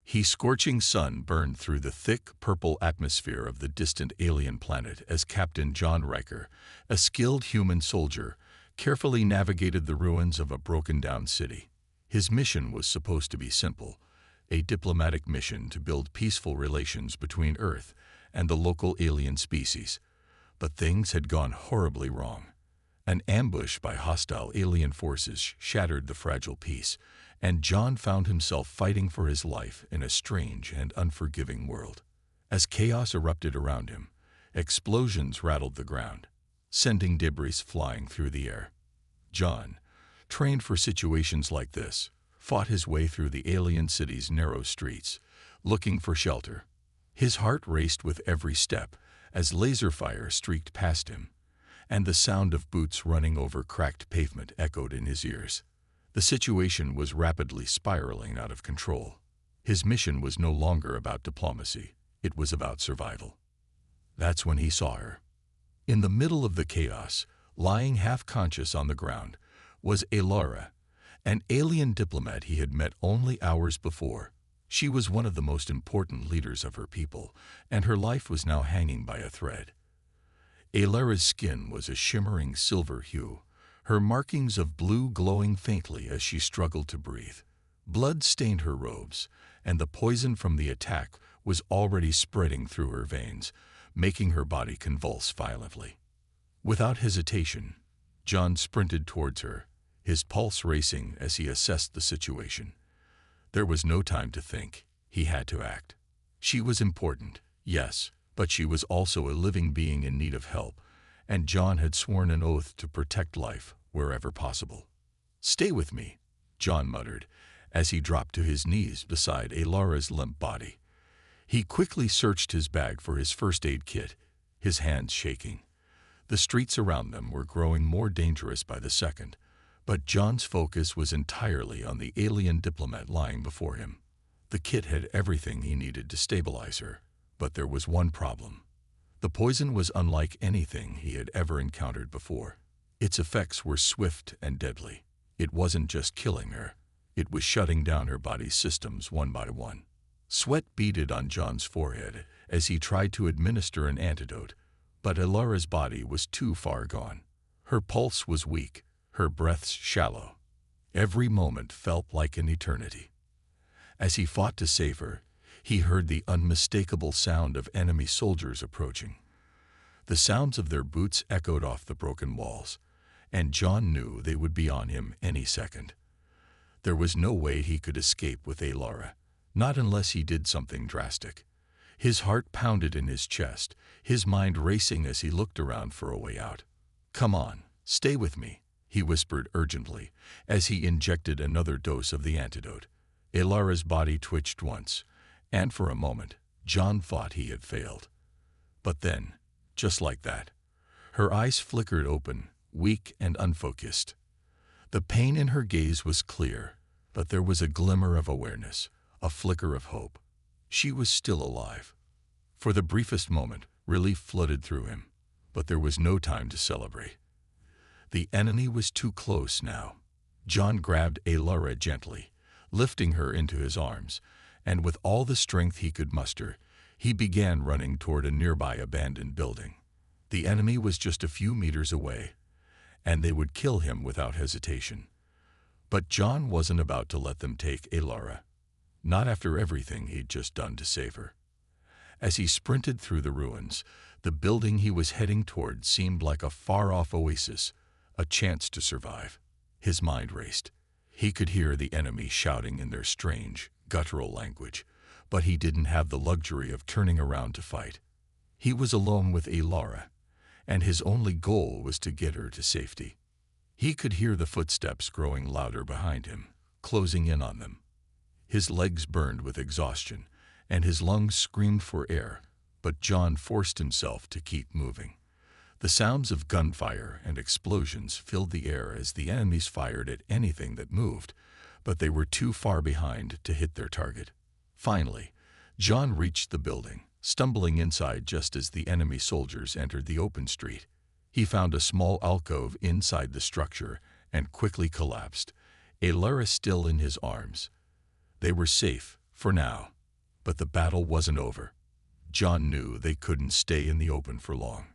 Scorching sun burned through the thick, purple atmosphere of the distant alien planet as Captain John Riker, a skilled human soldier, carefully navigated the ruins of a broken-down city. His mission was supposed to be simple, a diplomatic mission to build peaceful relations between Earth and the local alien species. But things had gone horribly wrong. An ambush by hostile alien forces shattered the fragile peace, and John found himself fighting for his life in a strange and unforgiving world. As chaos erupted around him, explosions rattled the ground, sending debris flying through the air. John, trained for situations like this, fought his way through the alien city's narrow streets, looking for shelter. His heart raced with every step as laser fire streaked past him, and the sound of boots running over cracked pavement echoed in his ears. The situation was rapidly spiraling out of control. His mission was no longer about diplomacy, it was about survival. That's when he saw her. In the middle of the chaos, lying half-conscious on the ground, was Alara, an alien diplomat he had met only hours before. She was one of the most important leaders of her people, and her life was now hanging by a thread. Alara's skin was a shimmering silver hue, her markings of blue glowing faintly as she struggled to breathe. Blood stained her robes, and the poison from the attack was already spreading through her veins, making her body convulse violently. Without hesitation, John sprinted towards her, his pulse racing as he assessed the situation. There was no time to think. He had to act. She was important, yes, but she was also a living being in need of help, and John had sworn an oath to protect life wherever possible. "Stay with me," John muttered, as he dropped to his knees beside Alara's limp body. He quickly searched his bag for his first aid kit, his hands shaking. The streets around them were growing more dangerous by the second, but John's focus was entirely on the alien diplomat lying before him. The kit had everything he needed to stabilize her, but there was one problem. The poison was unlike anything he had ever encountered before. Its effects were swift and deadly. It wasn't just killing her, it was shutting down her body's systems one by one. Sweat beaded on John's forehead as he tried to administer an antidote, but Alara's body was too far gone. Her pulse was weak, her breaths shallow. Every moment felt like an eternity. As he fought to save her, he heard the unmistakable sound of enemy soldiers approaching. The sounds of their boots echoed off the broken walls, and John knew they would be on him any second. There was no way he could escape with Alara, not unless he did something drastic. His heart pounded in his chest, his mind racing as he looked around for a way out. "Come on, stay with me," he whispered urgently as he injected another dose of the antidote. Alara's body twitched once, and for a moment, John thought he had failed. But then, just like that, her eyes flickered open, weak and unfocused. The pain in her gaze was clear, but there was a glimmer of awareness, a flicker of hope. She was still alive. For the briefest moment, relief flooded through him, but there was no time to celebrate. The enemy was too close now. John grabbed Alara gently, lifting her into his arms, and with all the strength he could muster, he began running toward a nearby abandoned building. The enemy was just a few meters away, and they would kill him without hesitation. But John wasn't about to let them take Alara, not after everything he'd just done to save her. As he sprinted through the ruins, the building he was heading toward seemed like a far-off oasis, a chance to survive. His mind raced. He could hear the enemy shouting in their strange, guttural language, but he didn't have the luxury of turning around to fight. He was alone with Alara, and his only goal was to get her to safety. He could hear the footsteps growing louder behind him, closing in on them. His legs burned with exhaustion, and his lungs screamed for air, but John forced himself to keep moving. The sounds of gunfire and explosions filled the air as the enemies fired at anything that moved, but they were too far behind to hit their target. Finally, John reached the building, stumbling inside just as the enemy soldiers entered the open street. He found a small alcove inside the structure and quickly collapsed, Alara still in his arms. They were safe, for now, But the battle wasn't over. John knew they couldn't stay in the open for long.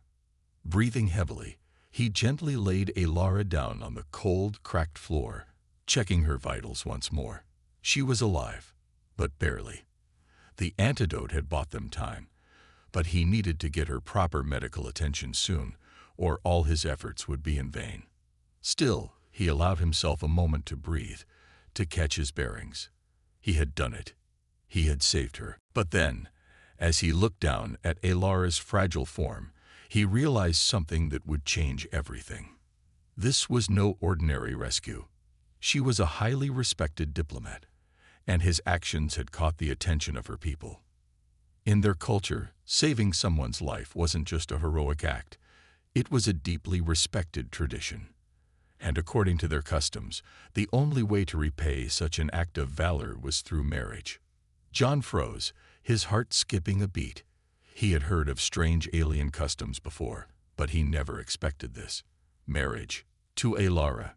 Breathing heavily, he gently laid Alara down on the cold, cracked floor, checking her vitals once more. She was alive, but barely. The antidote had bought them time, but he needed to get her proper medical attention soon, or all his efforts would be in vain. Still, he allowed himself a moment to breathe, to catch his bearings. He had done it. He had saved her. But then, as he looked down at Alara's fragile form, he realized something that would change everything. This was no ordinary rescue. She was a highly respected diplomat, and his actions had caught the attention of her people. In their culture, saving someone's life wasn't just a heroic act. It was a deeply respected tradition. And according to their customs, the only way to repay such an act of valor was through marriage. John froze, his heart skipping a beat. He had heard of strange alien customs before, but he never expected this. Marriage to Alara.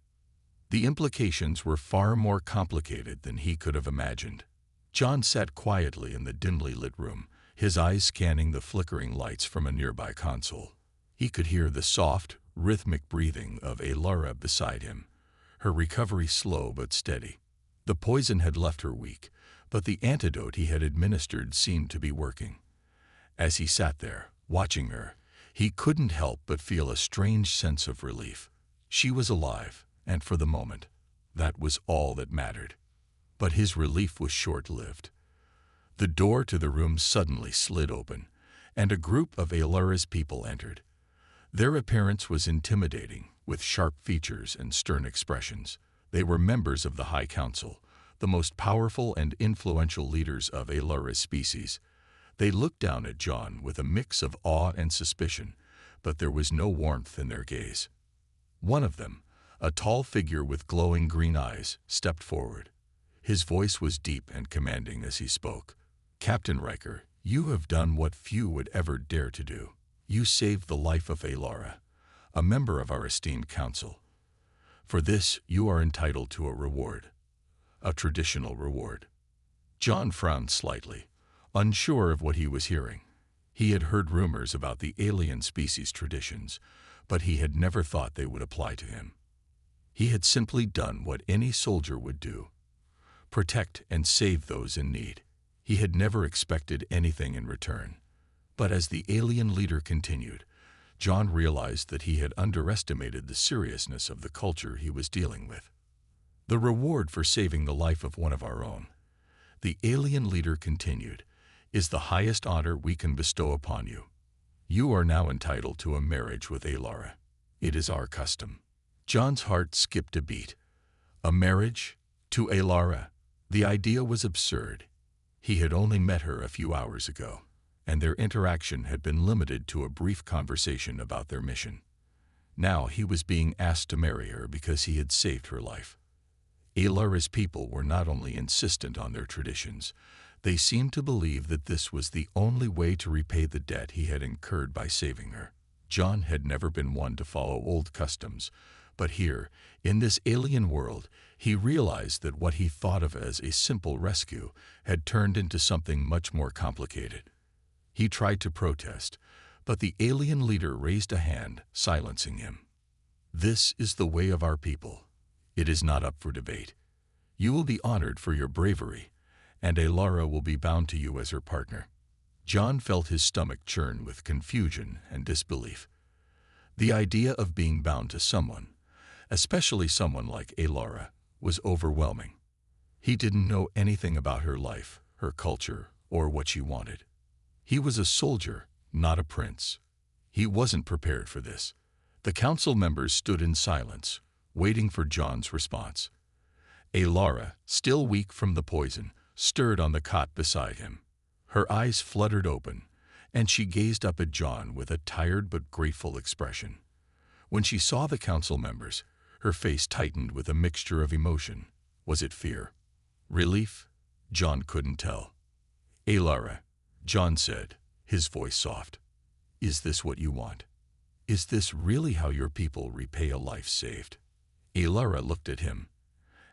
The implications were far more complicated than he could have imagined. John sat quietly in the dimly lit room, his eyes scanning the flickering lights from a nearby console. He could hear the soft, rhythmic breathing of Alara beside him, her recovery slow but steady. The poison had left her weak, but the antidote he had administered seemed to be working. As he sat there, watching her, he couldn't help but feel a strange sense of relief. She was alive, and for the moment, that was all that mattered. But his relief was short-lived. The door to the room suddenly slid open, and a group of Alara's people entered. Their appearance was intimidating, with sharp features and stern expressions. They were members of the High Council, the most powerful and influential leaders of Alara's species. They looked down at John with a mix of awe and suspicion, but there was no warmth in their gaze. One of them, a tall figure with glowing green eyes, stepped forward. His voice was deep and commanding as he spoke. "Captain Riker, you have done what few would ever dare to do. You saved the life of Alara, a member of our esteemed council. For this, you are entitled to a reward, a traditional reward." John frowned slightly, unsure of what he was hearing. He had heard rumors about the alien species traditions, but he had never thought they would apply to him. He had simply done what any soldier would do: protect and save those in need. He had never expected anything in return. But as the alien leader continued, John realized that he had underestimated the seriousness of the culture he was dealing with. "The reward for saving the life of one of our own," the alien leader continued, "is the highest honor we can bestow upon you. You are now entitled to a marriage with Alara. It is our custom." John's heart skipped a beat. A marriage to Alara? The idea was absurd. He had only met her a few hours ago, and their interaction had been limited to a brief conversation about their mission. Now he was being asked to marry her because he had saved her life. Alara's people were not only insistent on their traditions, they seemed to believe that this was the only way to repay the debt he had incurred by saving her. John had never been one to follow old customs, but here, in this alien world, he realized that what he thought of as a simple rescue had turned into something much more complicated. He tried to protest, but the alien leader raised a hand, silencing him. "This is the way of our people. It is not up for debate. You will be honored for your bravery, and Alara will be bound to you as her partner." John felt his stomach churn with confusion and disbelief. The idea of being bound to someone, especially someone like Alara, was overwhelming. He didn't know anything about her life, her culture, or what she wanted. He was a soldier, not a prince. He wasn't prepared for this. The council members stood in silence, waiting for John's response. Alara, still weak from the poison, stirred on the cot beside him. Her eyes fluttered open, and she gazed up at John with a tired but grateful expression. When she saw the council members, her face tightened with a mixture of emotion. Was it fear? Relief? John couldn't tell. "Alara," John said, his voice soft, "is this what you want? Is this really how your people repay a life saved?" Alara looked at him,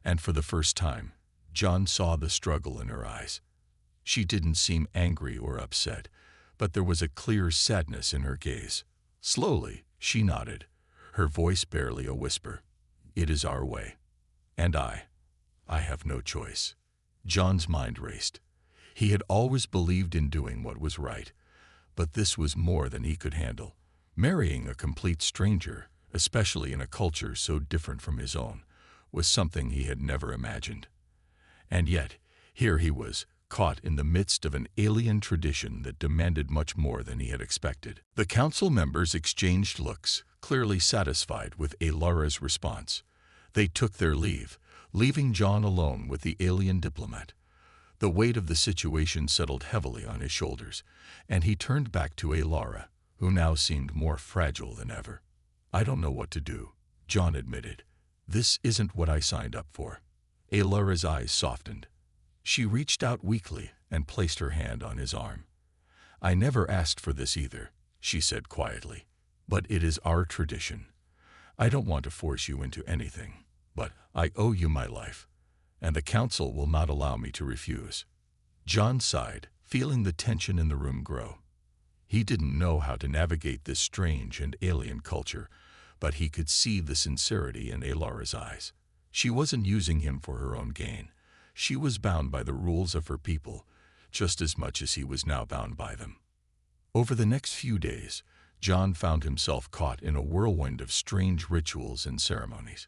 and for the first time, John saw the struggle in her eyes. She didn't seem angry or upset, but there was a clear sadness in her gaze. Slowly, she nodded, her voice barely a whisper. "It is our way. And I have no choice." John's mind raced. He had always believed in doing what was right, but this was more than he could handle. Marrying a complete stranger, especially in a culture so different from his own, was something he had never imagined. And yet, here he was, caught in the midst of an alien tradition that demanded much more than he had expected. The council members exchanged looks, clearly satisfied with Alara's response. They took their leave, leaving John alone with the alien diplomat. The weight of the situation settled heavily on his shoulders, and he turned back to Alara, who now seemed more fragile than ever. "I don't know what to do," John admitted. "This isn't what I signed up for." Alara's eyes softened. She reached out weakly and placed her hand on his arm. "I never asked for this either," she said quietly, "but it is our tradition. I don't want to force you into anything, but I owe you my life, and the council will not allow me to refuse." John sighed, feeling the tension in the room grow. He didn't know how to navigate this strange and alien culture, but he could see the sincerity in Alara's eyes. She wasn't using him for her own gain. She was bound by the rules of her people, just as much as he was now bound by them. Over the next few days, John found himself caught in a whirlwind of strange rituals and ceremonies.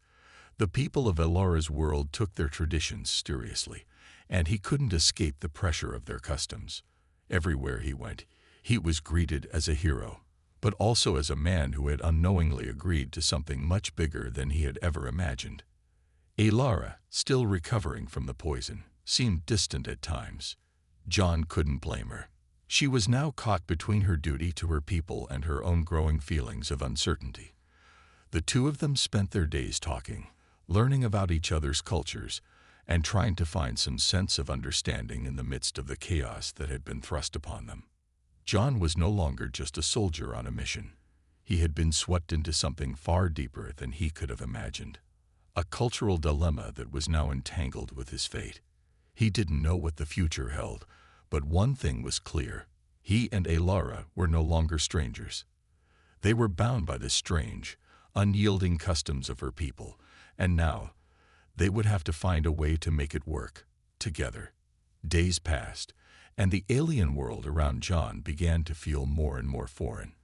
The people of Alara's world took their traditions seriously, and he couldn't escape the pressure of their customs. Everywhere he went, he was greeted as a hero, but also as a man who had unknowingly agreed to something much bigger than he had ever imagined. Alara, still recovering from the poison, seemed distant at times. John couldn't blame her. She was now caught between her duty to her people and her own growing feelings of uncertainty. The two of them spent their days talking, learning about each other's cultures, and trying to find some sense of understanding in the midst of the chaos that had been thrust upon them. John was no longer just a soldier on a mission. He had been swept into something far deeper than he could have imagined. A cultural dilemma that was now entangled with his fate. He didn't know what the future held, but one thing was clear. He and Alara were no longer strangers. They were bound by the strange, unyielding customs of her people, and now they would have to find a way to make it work, together. Days passed, and the alien world around John began to feel more and more foreign.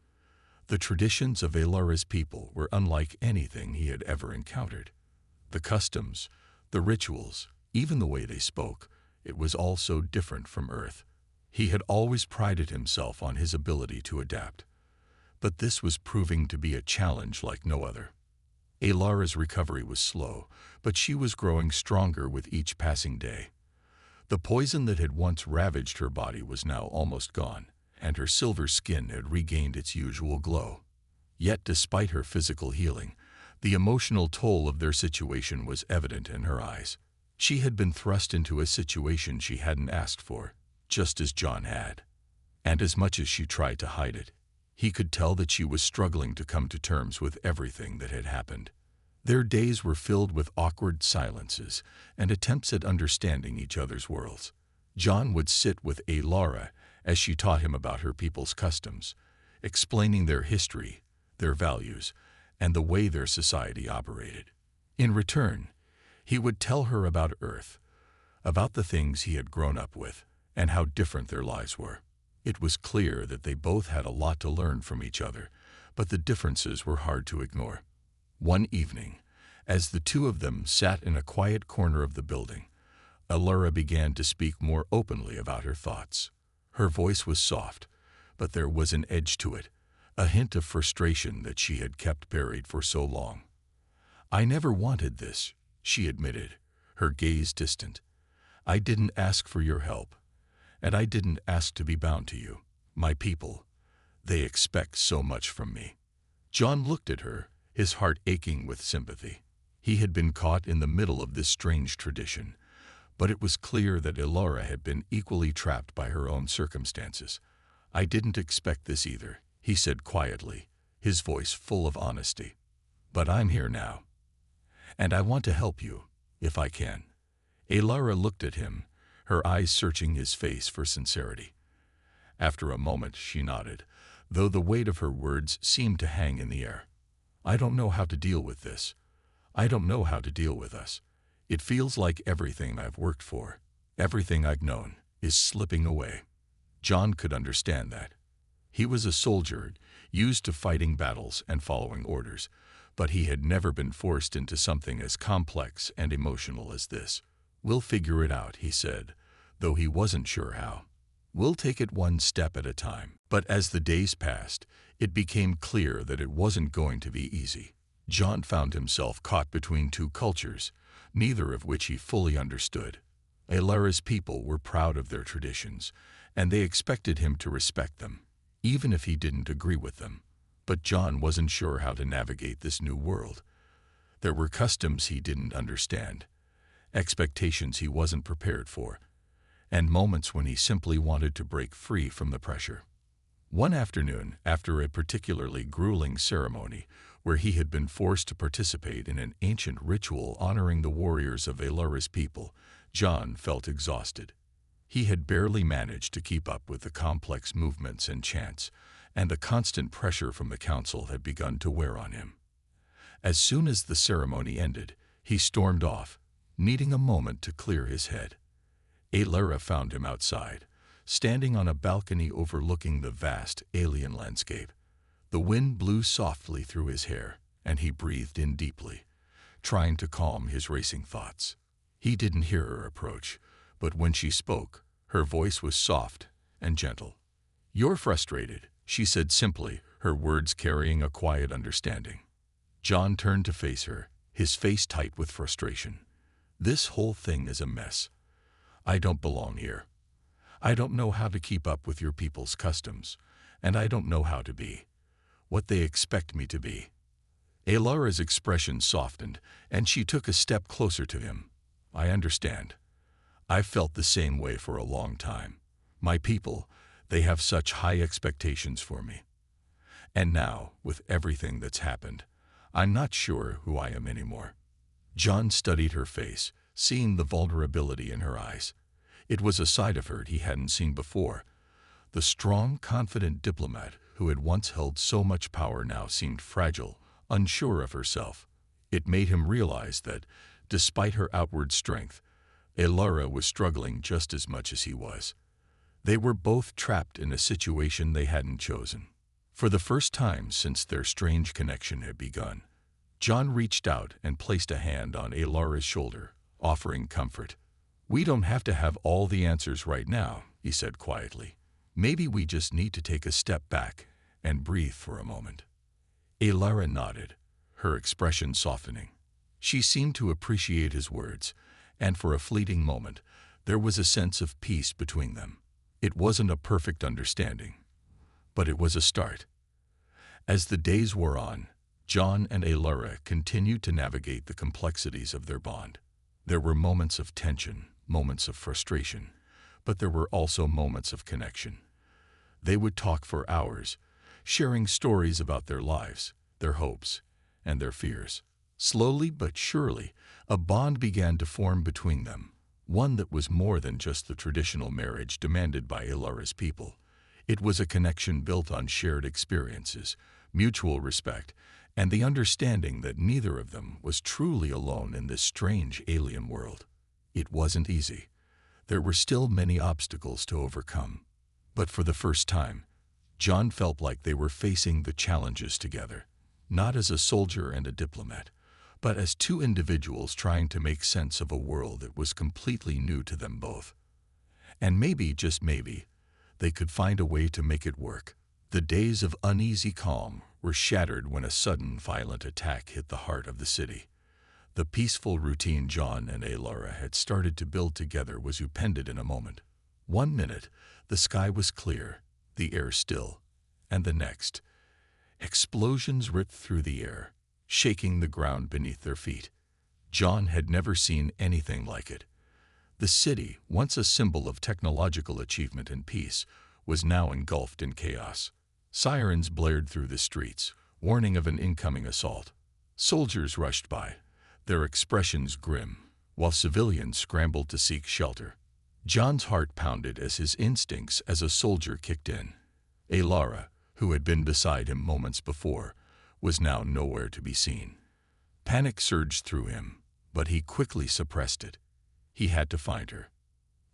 The traditions of Alara's people were unlike anything he had ever encountered. The customs, the rituals, even the way they spoke, it was all so different from Earth. He had always prided himself on his ability to adapt, but this was proving to be a challenge like no other. Alara's recovery was slow, but she was growing stronger with each passing day. The poison that had once ravaged her body was now almost gone, and her silver skin had regained its usual glow. Yet despite her physical healing, the emotional toll of their situation was evident in her eyes. She had been thrust into a situation she hadn't asked for, just as John had. And as much as she tried to hide it, he could tell that she was struggling to come to terms with everything that had happened. Their days were filled with awkward silences and attempts at understanding each other's worlds. John would sit with Alara as she taught him about her people's customs, explaining their history, their values, and the way their society operated. In return, he would tell her about Earth, about the things he had grown up with, and how different their lives were. It was clear that they both had a lot to learn from each other, but the differences were hard to ignore. One evening, as the two of them sat in a quiet corner of the building, Alara began to speak more openly about her thoughts. Her voice was soft, but there was an edge to it, a hint of frustration that she had kept buried for so long. "I never wanted this," she admitted, her gaze distant. "I didn't ask for your help, and I didn't ask to be bound to you. My people, they expect so much from me." John looked at her, his heart aching with sympathy. He had been caught in the middle of this strange tradition, but it was clear that Alara had been equally trapped by her own circumstances. "I didn't expect this either," he said quietly, his voice full of honesty. "But I'm here now, and I want to help you, if I can." Alara looked at him, her eyes searching his face for sincerity. After a moment, she nodded, though the weight of her words seemed to hang in the air. I don't know how to deal with this. I don't know how to deal with us. It feels like everything I've worked for, everything I've known, is slipping away. John could understand that. He was a soldier, used to fighting battles and following orders, but he had never been forced into something as complex and emotional as this. We'll figure it out, he said, though he wasn't sure how. We'll take it one step at a time. But as the days passed, it became clear that it wasn't going to be easy. John found himself caught between two cultures, neither of which he fully understood. Alara's people were proud of their traditions, and they expected him to respect them, even if he didn't agree with them. But John wasn't sure how to navigate this new world. There were customs he didn't understand, expectations he wasn't prepared for, and moments when he simply wanted to break free from the pressure. One afternoon, after a particularly grueling ceremony where he had been forced to participate in an ancient ritual honoring the warriors of Alara's people, John felt exhausted. He had barely managed to keep up with the complex movements and chants, and the constant pressure from the council had begun to wear on him. As soon as the ceremony ended, he stormed off, needing a moment to clear his head. Alara found him outside, standing on a balcony overlooking the vast alien landscape. The wind blew softly through his hair, and he breathed in deeply, trying to calm his racing thoughts. He didn't hear her approach, but when she spoke, her voice was soft and gentle. "You're frustrated," she said simply, her words carrying a quiet understanding. John turned to face her, his face tight with frustration. "This whole thing is a mess. I don't belong here. I don't know how to keep up with your people's customs, and I don't know how to be what they expect me to be." Alara's expression softened, and she took a step closer to him. "I understand. I've felt the same way for a long time. My people, they have such high expectations for me. And now, with everything that's happened, I'm not sure who I am anymore." John studied her face, seeing the vulnerability in her eyes. It was a side of her he hadn't seen before. The strong, confident diplomat who had once held so much power now seemed fragile, unsure of herself. It made him realize that, despite her outward strength, Alara was struggling just as much as he was. They were both trapped in a situation they hadn't chosen. For the first time since their strange connection had begun, John reached out and placed a hand on Alara's shoulder, offering comfort. "We don't have to have all the answers right now," he said quietly. "Maybe we just need to take a step back and breathe for a moment." Alara nodded, her expression softening. She seemed to appreciate his words, and for a fleeting moment, there was a sense of peace between them. It wasn't a perfect understanding, but it was a start. As the days wore on, John and Alara continued to navigate the complexities of their bond. There were moments of tension, moments of frustration, but there were also moments of connection. They would talk for hours, sharing stories about their lives, their hopes, and their fears. Slowly but surely, a bond began to form between them, one that was more than just the traditional marriage demanded by Alara's people. It was a connection built on shared experiences, mutual respect, and the understanding that neither of them was truly alone in this strange alien world. It wasn't easy. There were still many obstacles to overcome. But for the first time, John felt like they were facing the challenges together, not as a soldier and a diplomat, but as two individuals trying to make sense of a world that was completely new to them both. And maybe, just maybe, they could find a way to make it work. The days of uneasy calm were shattered when a sudden violent attack hit the heart of the city. The peaceful routine John and Alara had started to build together was upended in a moment. One minute, the sky was clear, the air still, and the next, explosions ripped through the air, shaking the ground beneath their feet. John had never seen anything like it. The city, once a symbol of technological achievement and peace, was now engulfed in chaos. Sirens blared through the streets, warning of an incoming assault. Soldiers rushed by, their expressions grim, while civilians scrambled to seek shelter. John's heart pounded as his instincts as a soldier kicked in. Alara, who had been beside him moments before, was now nowhere to be seen. Panic surged through him, but he quickly suppressed it. He had to find her.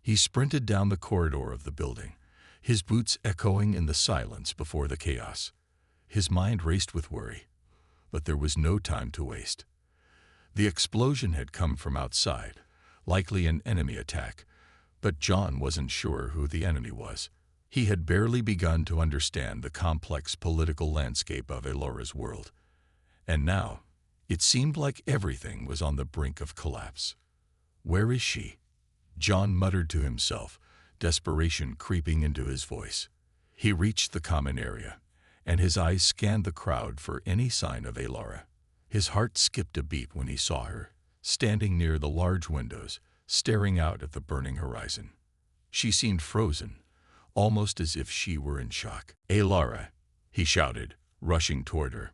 He sprinted down the corridor of the building, his boots echoing in the silence before the chaos. His mind raced with worry, but there was no time to waste. The explosion had come from outside, likely an enemy attack, but John wasn't sure who the enemy was. He had barely begun to understand the complex political landscape of Elara's world, and now it seemed like everything was on the brink of collapse. "Where is she?" John muttered to himself, desperation creeping into his voice. He reached the common area, and his eyes scanned the crowd for any sign of Alara. His heart skipped a beat when he saw her, standing near the large windows, staring out at the burning horizon. She seemed frozen, almost as if she were in shock. "Alara," he shouted, rushing toward her.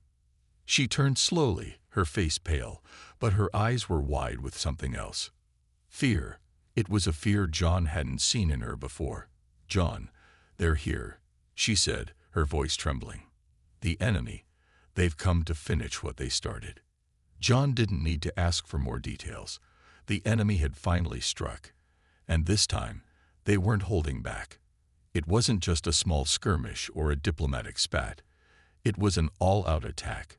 She turned slowly, her face pale, but her eyes were wide with something else. Fear. It was a fear John hadn't seen in her before. "John, they're here," she said, her voice trembling. "The enemy. They've come to finish what they started." John didn't need to ask for more details. The enemy had finally struck, and this time they weren't holding back. It wasn't just a small skirmish or a diplomatic spat. It was an all-out attack.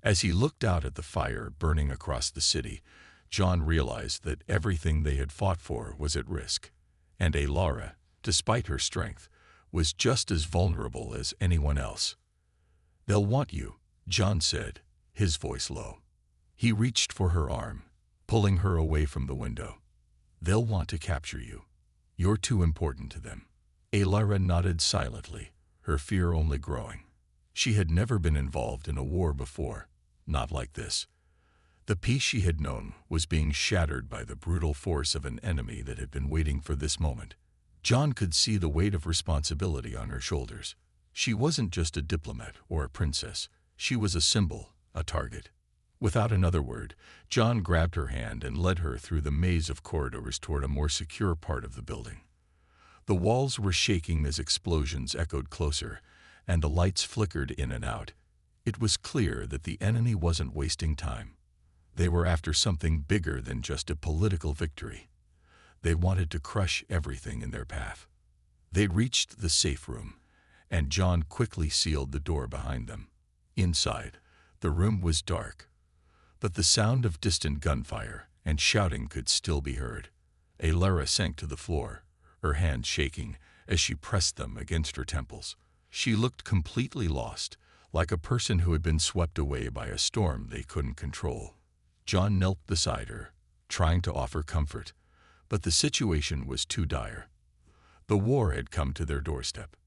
As he looked out at the fire burning across the city, John realized that everything they had fought for was at risk, and Alara, despite her strength, was just as vulnerable as anyone else. "They'll want you," John said, his voice low. He reached for her arm, pulling her away from the window. "They'll want to capture you. You're too important to them." Alara nodded silently, her fear only growing. She had never been involved in a war before, not like this. The peace she had known was being shattered by the brutal force of an enemy that had been waiting for this moment. John could see the weight of responsibility on her shoulders. She wasn't just a diplomat or a princess. She was a symbol, a target. Without another word, John grabbed her hand and led her through the maze of corridors toward a more secure part of the building. The walls were shaking as explosions echoed closer, and the lights flickered in and out. It was clear that the enemy wasn't wasting time. They were after something bigger than just a political victory. They wanted to crush everything in their path. They'd reached the safe room, and John quickly sealed the door behind them. Inside, the room was dark, but the sound of distant gunfire and shouting could still be heard. Alara sank to the floor, her hands shaking as she pressed them against her temples. She looked completely lost, like a person who had been swept away by a storm they couldn't control. John knelt beside her, trying to offer comfort, but the situation was too dire. The war had come to their doorstep.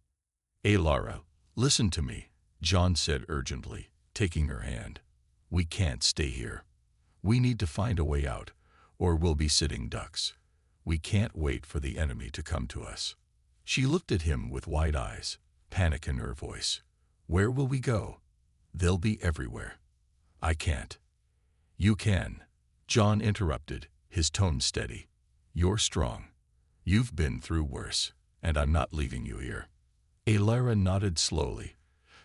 "Alara, listen to me," John said urgently, taking her hand. "We can't stay here. We need to find a way out, or we'll be sitting ducks. We can't wait for the enemy to come to us." She looked at him with wide eyes, panic in her voice. "Where will we go? They'll be everywhere. I can't." "You can," John interrupted, his tone steady. "You're strong. You've been through worse, and I'm not leaving you here." Alara nodded slowly,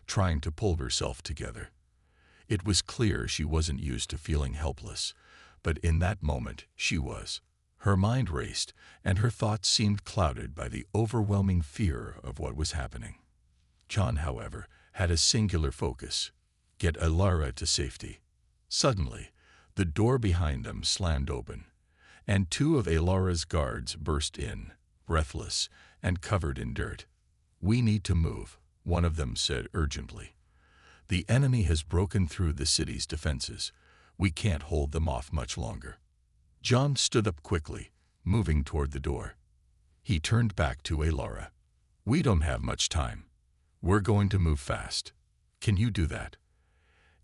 trying to pull herself together. It was clear she wasn't used to feeling helpless, but in that moment she was. Her mind raced, and her thoughts seemed clouded by the overwhelming fear of what was happening. John, however, had a singular focus: get Alara to safety. Suddenly, the door behind them slammed open, and two of Alara's guards burst in, breathless and covered in dirt. "We need to move," one of them said urgently. "The enemy has broken through the city's defenses. We can't hold them off much longer." John stood up quickly, moving toward the door. He turned back to Alara. "We don't have much time. We're going to move fast. Can you do that?"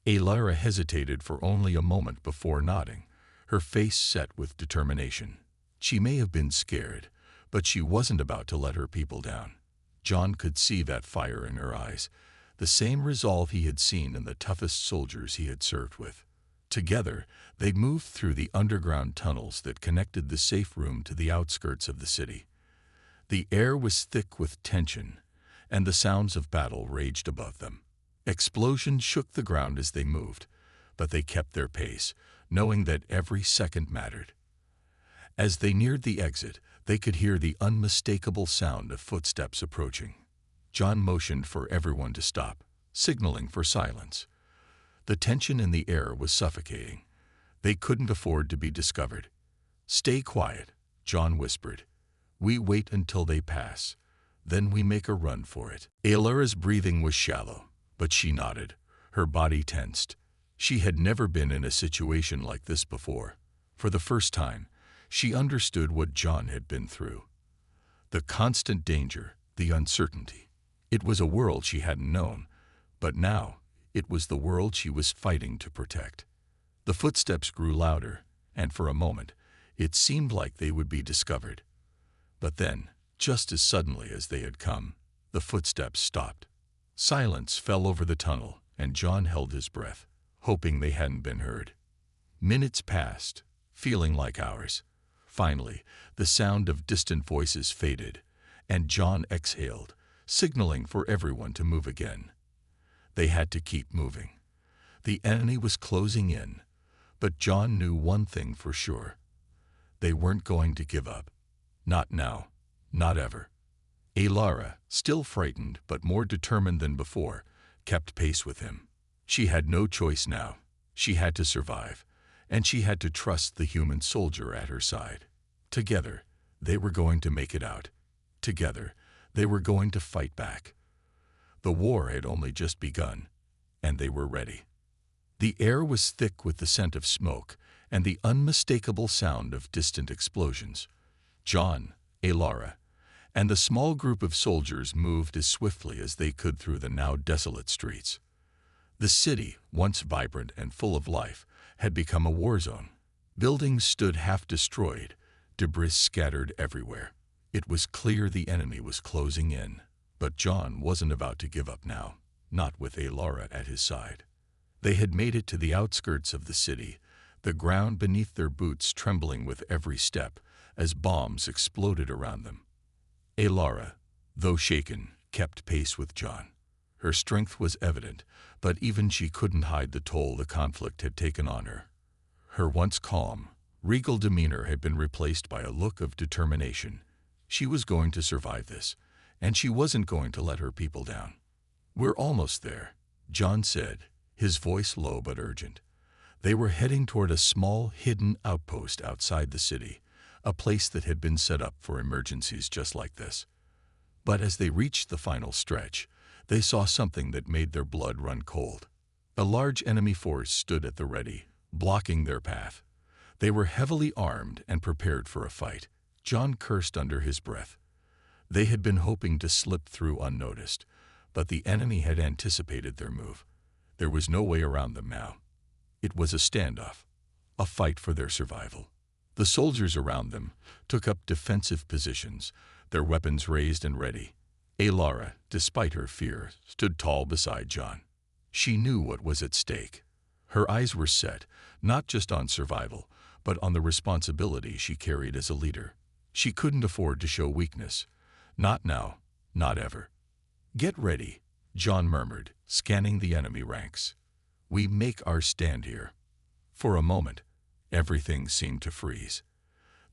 Alara hesitated for only a moment before nodding, her face set with determination. She may have been scared, but she wasn't about to let her people down. John could see that fire in her eyes, the same resolve he had seen in the toughest soldiers he had served with. Together, they moved through the underground tunnels that connected the safe room to the outskirts of the city. The air was thick with tension, and the sounds of battle raged above them. Explosions shook the ground as they moved, but they kept their pace, knowing that every second mattered. As they neared the exit, they could hear the unmistakable sound of footsteps approaching. John motioned for everyone to stop, signaling for silence. The tension in the air was suffocating. They couldn't afford to be discovered. "Stay quiet," John whispered. "We wait until they pass. Then we make a run for it." Alara's breathing was shallow, but she nodded, her body tensed. She had never been in a situation like this before. For the first time, she understood what John had been through. The constant danger, the uncertainty. It was a world she hadn't known, but now it was the world she was fighting to protect. The footsteps grew louder, and for a moment, it seemed like they would be discovered. But then, just as suddenly as they had come, the footsteps stopped. Silence fell over the tunnel, and John held his breath, hoping they hadn't been heard. Minutes passed, feeling like hours. Finally, the sound of distant voices faded, and John exhaled, signaling for everyone to move again. They had to keep moving. The enemy was closing in, but John knew one thing for sure. They weren't going to give up. Not now, not ever. Alara, still frightened but more determined than before, kept pace with him. She had no choice now. She had to survive, and she had to trust the human soldier at her side. Together, they were going to make it out. Together, they were going to fight back. The war had only just begun, and they were ready. The air was thick with the scent of smoke and the unmistakable sound of distant explosions. John, Alara, and the small group of soldiers moved as swiftly as they could through the now desolate streets. The city, once vibrant and full of life, had become a war zone. Buildings stood half destroyed, debris scattered everywhere. It was clear the enemy was closing in, but John wasn't about to give up now, not with Alara at his side. They had made it to the outskirts of the city, the ground beneath their boots trembling with every step as bombs exploded around them. Alara, though shaken, kept pace with John. Her strength was evident, but even she couldn't hide the toll the conflict had taken on her. Her once calm, regal demeanor had been replaced by a look of determination. She was going to survive this, and she wasn't going to let her people down. "We're almost there," John said, his voice low but urgent. They were heading toward a small, hidden outpost outside the city, a place that had been set up for emergencies just like this. But as they reached the final stretch, they saw something that made their blood run cold. A large enemy force stood at the ready, blocking their path. They were heavily armed and prepared for a fight. John cursed under his breath. They had been hoping to slip through unnoticed, but the enemy had anticipated their move. There was no way around them now. It was a standoff, a fight for their survival. The soldiers around them took up defensive positions, their weapons raised and ready. Alara, despite her fear, stood tall beside John. She knew what was at stake. Her eyes were set, not just on survival, but on the responsibility she carried as a leader. She couldn't afford to show weakness. Not now, not ever. "Get ready," John murmured, scanning the enemy ranks. "We make our stand here." For a moment, everything seemed to freeze.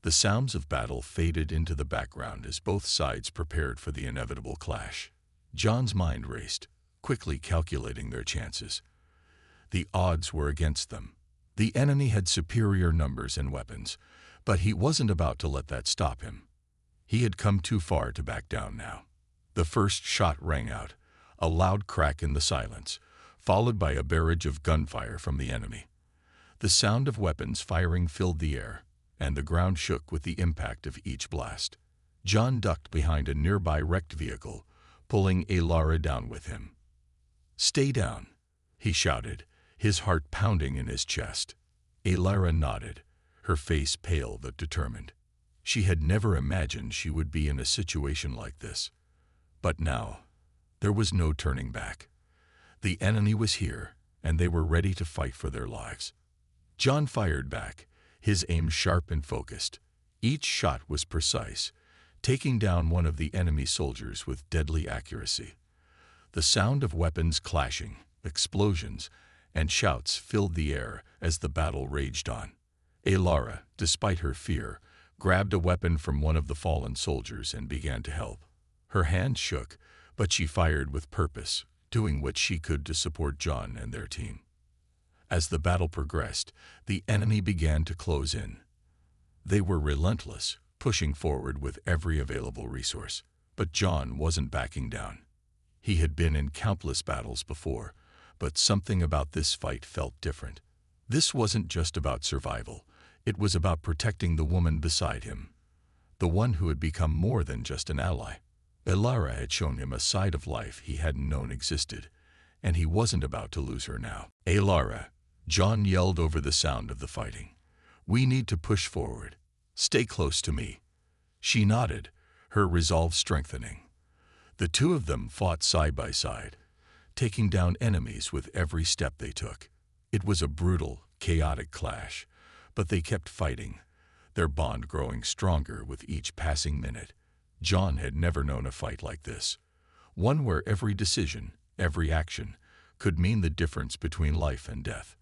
The sounds of battle faded into the background as both sides prepared for the inevitable clash. John's mind raced, quickly calculating their chances. The odds were against them. The enemy had superior numbers and weapons, but he wasn't about to let that stop him. He had come too far to back down now. The first shot rang out, a loud crack in the silence, followed by a barrage of gunfire from the enemy. The sound of weapons firing filled the air, and the ground shook with the impact of each blast. John ducked behind a nearby wrecked vehicle, pulling Alara down with him. "Stay down," he shouted, his heart pounding in his chest. Alara nodded, her face pale but determined. She had never imagined she would be in a situation like this. But now, there was no turning back. The enemy was here, and they were ready to fight for their lives. John fired back, his aim sharp and focused. Each shot was precise, taking down one of the enemy soldiers with deadly accuracy. The sound of weapons clashing, explosions, and shouts filled the air as the battle raged on. Alara, despite her fear, grabbed a weapon from one of the fallen soldiers and began to help. Her hands shook, but she fired with purpose, doing what she could to support John and their team. As the battle progressed, the enemy began to close in. They were relentless, pushing forward with every available resource. But John wasn't backing down. He had been in countless battles before, but something about this fight felt different. This wasn't just about survival. It was about protecting the woman beside him, the one who had become more than just an ally. Alara had shown him a side of life he hadn't known existed, and he wasn't about to lose her now. Alara, John yelled over the sound of the fighting. We need to push forward. Stay close to me. She nodded, her resolve strengthening. The two of them fought side by side, taking down enemies with every step they took. It was a brutal, chaotic clash, but they kept fighting, their bond growing stronger with each passing minute. John had never known a fight like this, one where every decision, every action, could mean the difference between life and death.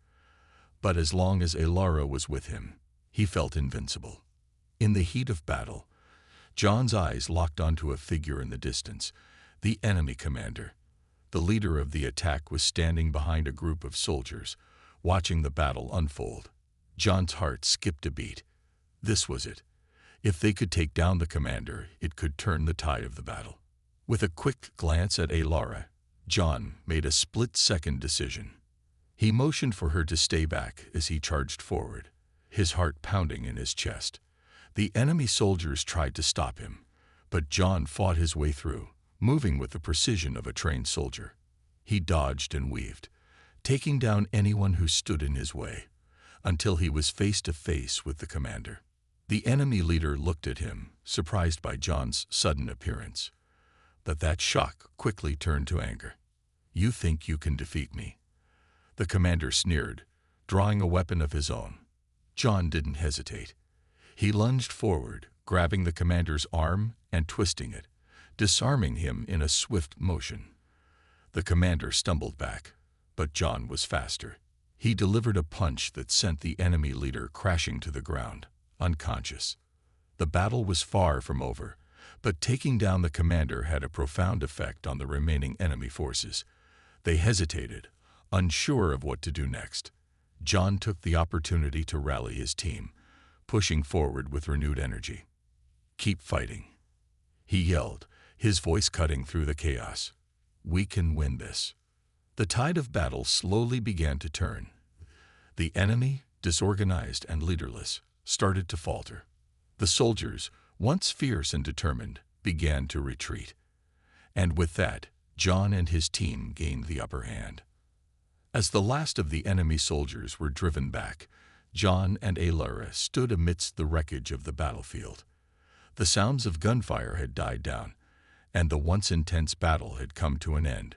But as long as Alara was with him, he felt invincible. In the heat of battle, John's eyes locked onto a figure in the distance, the enemy commander. The leader of the attack was standing behind a group of soldiers, watching the battle unfold. John's heart skipped a beat. This was it. If they could take down the commander, it could turn the tide of the battle. With a quick glance at Alara, John made a split-second decision. He motioned for her to stay back as he charged forward, his heart pounding in his chest. The enemy soldiers tried to stop him, but John fought his way through, moving with the precision of a trained soldier. He dodged and weaved, taking down anyone who stood in his way, until he was face to face with the commander. The enemy leader looked at him, surprised by John's sudden appearance. But that shock quickly turned to anger. You think you can defeat me? The commander sneered, drawing a weapon of his own. John didn't hesitate. He lunged forward, grabbing the commander's arm and twisting it, disarming him in a swift motion. The commander stumbled back, but John was faster. He delivered a punch that sent the enemy leader crashing to the ground, unconscious. The battle was far from over, but taking down the commander had a profound effect on the remaining enemy forces. They hesitated, unsure of what to do next. John took the opportunity to rally his team, pushing forward with renewed energy. Keep fighting, he yelled, his voice cutting through the chaos. We can win this. The tide of battle slowly began to turn. The enemy, disorganized and leaderless, started to falter. The soldiers, once fierce and determined, began to retreat. And with that, John and his team gained the upper hand. As the last of the enemy soldiers were driven back, John and Alara stood amidst the wreckage of the battlefield. The sounds of gunfire had died down, and the once intense battle had come to an end.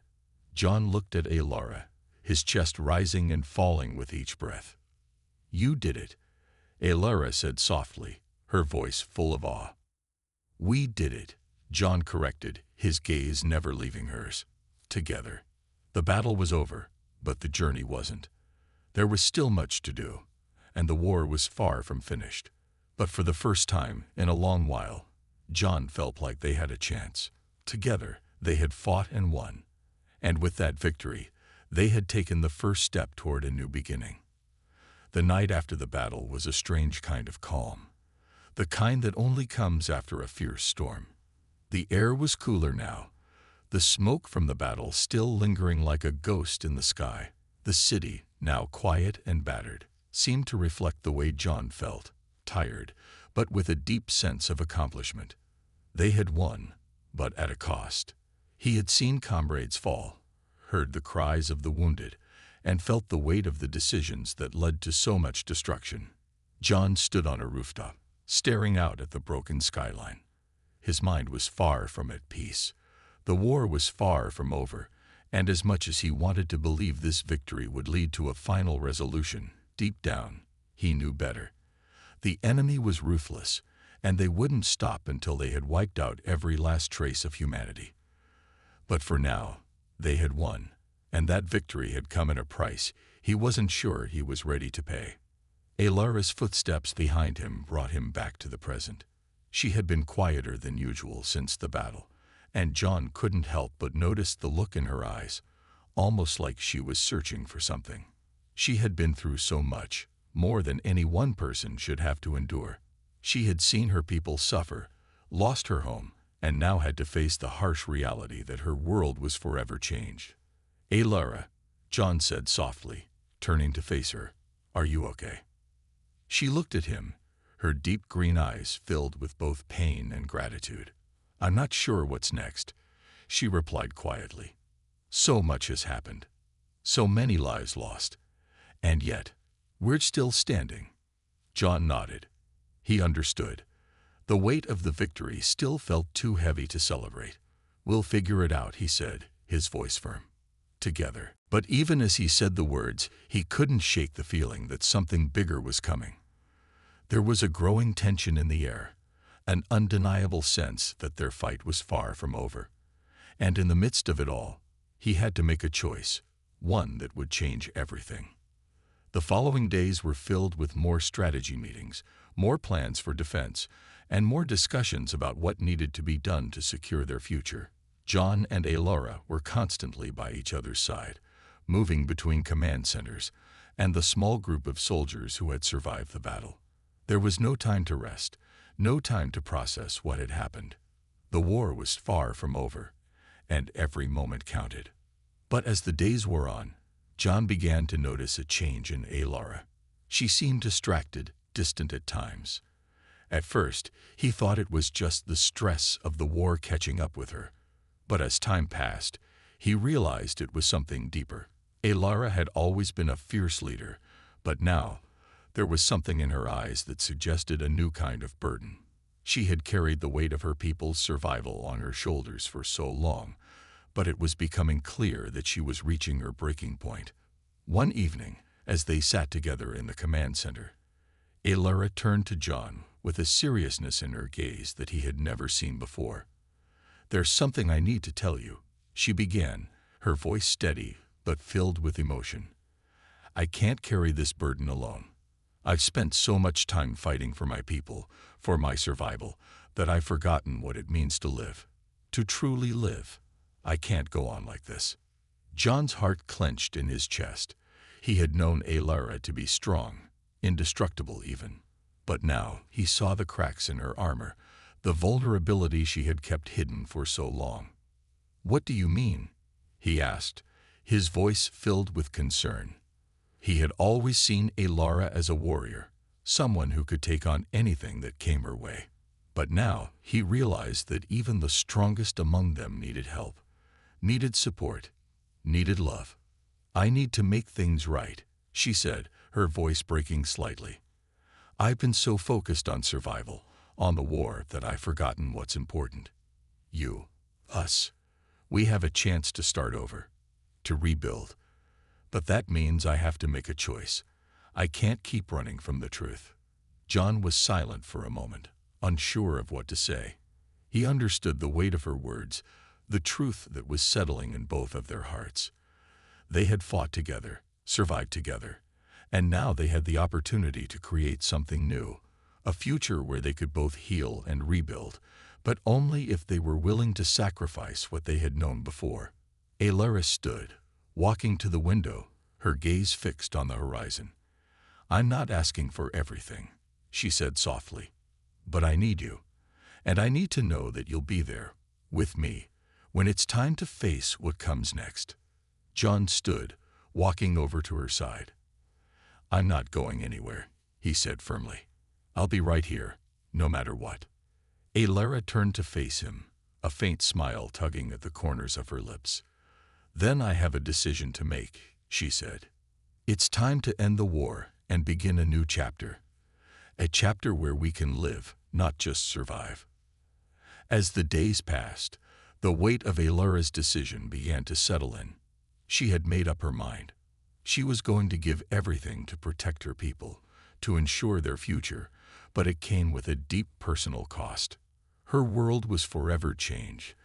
John looked at Alara, his chest rising and falling with each breath. You did it, Alara said softly, her voice full of awe. We did it, John corrected, his gaze never leaving hers. Together. The battle was over, but the journey wasn't. There was still much to do, and the war was far from finished. But for the first time in a long while, John felt like they had a chance. Together, they had fought and won. And with that victory, they had taken the first step toward a new beginning. The night after the battle was a strange kind of calm, the kind that only comes after a fierce storm. The air was cooler now, the smoke from the battle still lingering like a ghost in the sky. The city, now quiet and battered, seemed to reflect the way John felt, tired, but with a deep sense of accomplishment. They had won, but at a cost. He had seen comrades fall, heard the cries of the wounded, and felt the weight of the decisions that led to so much destruction. John stood on a rooftop, staring out at the broken skyline. His mind was far from at peace. The war was far from over, and as much as he wanted to believe this victory would lead to a final resolution, deep down, He knew better. The enemy was ruthless, and they wouldn't stop until they had wiped out every last trace of humanity. But for now, they had won, and that victory had come at a price he wasn't sure he was ready to pay. Alara's footsteps behind him brought him back to the present. She had been quieter than usual since the battle, and John couldn't help but notice the look in her eyes, almost like she was searching for something. She had been through so much, more than any one person should have to endure. She had seen her people suffer, lost her home, and now had to face the harsh reality that her world was forever changed. "Alara," John said softly, turning to face her, "are you okay?" She looked at him, her deep green eyes filled with both pain and gratitude. "I'm not sure what's next," she replied quietly. "So much has happened, so many lives lost, and yet we're still standing." John nodded. He understood. The weight of the victory still felt too heavy to celebrate. "We'll figure it out," he said, his voice firm. "Together." But even as he said the words, he couldn't shake the feeling that something bigger was coming. There was a growing tension in the air, an undeniable sense that their fight was far from over. And in the midst of it all, he had to make a choice, one that would change everything. The following days were filled with more strategy meetings, more plans for defense, and more discussions about what needed to be done to secure their future. John and Alara were constantly by each other's side, moving between command centers and the small group of soldiers who had survived the battle. There was no time to rest, no time to process what had happened. The war was far from over, and every moment counted. But as the days wore on, John began to notice a change in Alara. She seemed distracted, distant at times. At first, he thought it was just the stress of the war catching up with her. But as time passed, he realized it was something deeper. Alara had always been a fierce leader, but now there was something in her eyes that suggested a new kind of burden. She had carried the weight of her people's survival on her shoulders for so long, but it was becoming clear that she was reaching her breaking point. One evening, as they sat together in the command center, Alara turned to John with a seriousness in her gaze that he had never seen before. "There's something I need to tell you," she began, her voice steady but filled with emotion. "I can't carry this burden alone. I've spent so much time fighting for my people, for my survival, that I've forgotten what it means to live. To truly live. I can't go on like this." John's heart clenched in his chest. He had known Alara to be strong, indestructible even. But now he saw the cracks in her armor, the vulnerability she had kept hidden for so long. "What do you mean?" he asked, his voice filled with concern. He had always seen Alara as a warrior, someone who could take on anything that came her way. But now he realized that even the strongest among them needed help, needed support, needed love. "I need to make things right," she said, her voice breaking slightly. "I've been so focused on survival, on the war, that I've forgotten what's important. You, us. We have a chance to start over, to rebuild. But that means I have to make a choice. I can't keep running from the truth." John was silent for a moment, unsure of what to say. He understood the weight of her words, the truth that was settling in both of their hearts. They had fought together, survived together, and now they had the opportunity to create something new, a future where they could both heal and rebuild, but only if they were willing to sacrifice what they had known before. Alara stood, walking to the window, her gaze fixed on the horizon. "I'm not asking for everything," she said softly, "but I need you, and I need to know that you'll be there, with me, when it's time to face what comes next." John stood, walking over to her side. "I'm not going anywhere," he said firmly. "I'll be right here, no matter what." Alara turned to face him, a faint smile tugging at the corners of her lips. "Then I have a decision to make," she said. "It's time to end the war and begin a new chapter. A chapter where we can live, not just survive." As the days passed, the weight of Alara's decision began to settle in. She had made up her mind. She was going to give everything to protect her people, to ensure their future, but it came with a deep personal cost. Her world was forever changed,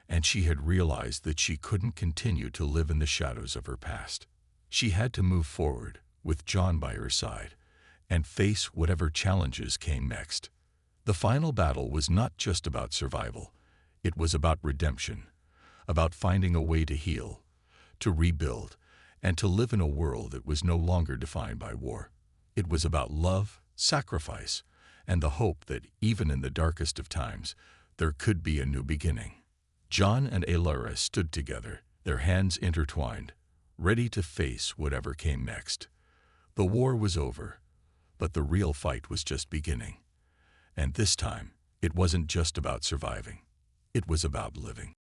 and she had realized that she couldn't continue to live in the shadows of her past. She had to move forward, with John by her side, and face whatever challenges came next. The final battle was not just about survival. It was about redemption, about finding a way to heal, to rebuild, and to live in a world that was no longer defined by war. It was about love, sacrifice, and the hope that even in the darkest of times, there could be a new beginning. John and Alara stood together, their hands intertwined, ready to face whatever came next. The war was over, but the real fight was just beginning. And this time, it wasn't just about surviving. It was about living.